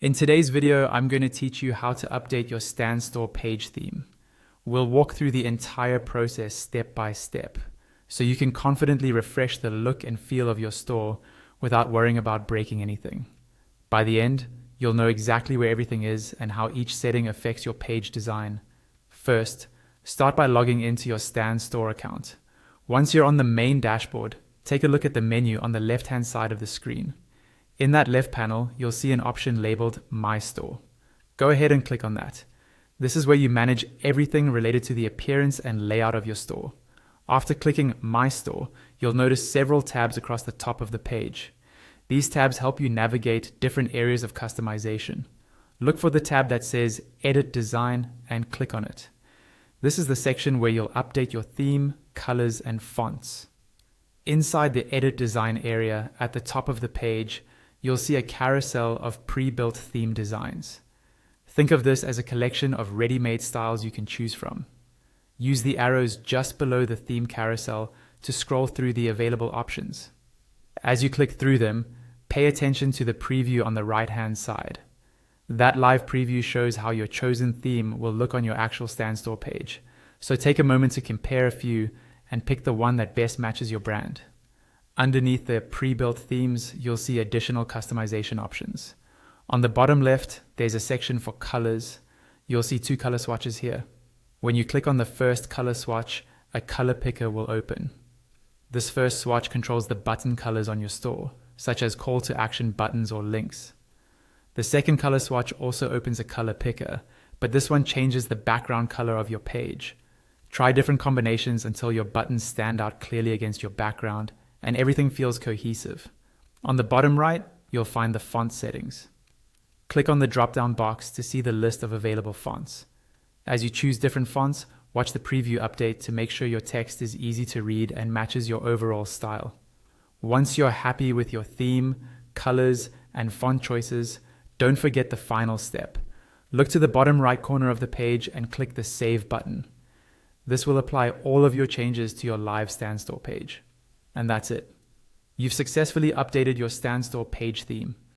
In today's video, I'm going to teach you how to update your Stan Store page theme. We'll walk through the entire process step by step, so you can confidently refresh the look and feel of your store without worrying about breaking anything. By the end, you'll know exactly where everything is and how each setting affects your page design. First, start by logging into your Stan Store account. Once you're on the main dashboard, take a look at the menu on the left-hand side of the screen. In that left panel, you'll see an option labeled My Store. Go ahead and click on that. This is where you manage everything related to the appearance and layout of your store. After clicking My Store, you'll notice several tabs across the top of the page. These tabs help you navigate different areas of customization. Look for the tab that says Edit Design and click on it. This is the section where you'll update your theme, colors, and fonts. Inside the Edit Design area at the top of the page, you'll see a carousel of pre-built theme designs. Think of this as a collection of ready-made styles you can choose from. Use the arrows just below the theme carousel to scroll through the available options. As you click through them, pay attention to the preview on the right-hand side. That live preview shows how your chosen theme will look on your actual Stan Store page. So take a moment to compare a few and pick the one that best matches your brand. Underneath the pre-built themes, you'll see additional customization options. On the bottom left, there's a section for colors. You'll see 2 color swatches here. When you click on the first color swatch, a color picker will open. This first swatch controls the button colors on your store, such as call to action buttons or links. The second color swatch also opens a color picker, but this one changes the background color of your page. Try different combinations until your buttons stand out clearly against your background and everything feels cohesive. On the bottom right, you'll find the font settings. Click on the drop-down box to see the list of available fonts. As you choose different fonts, watch the preview update to make sure your text is easy to read and matches your overall style. Once you're happy with your theme, colors, and font choices, don't forget the final step. Look to the bottom right corner of the page and click the Save button. This will apply all of your changes to your live Stan Store page. And that's it. You've successfully updated your Stan Store page theme.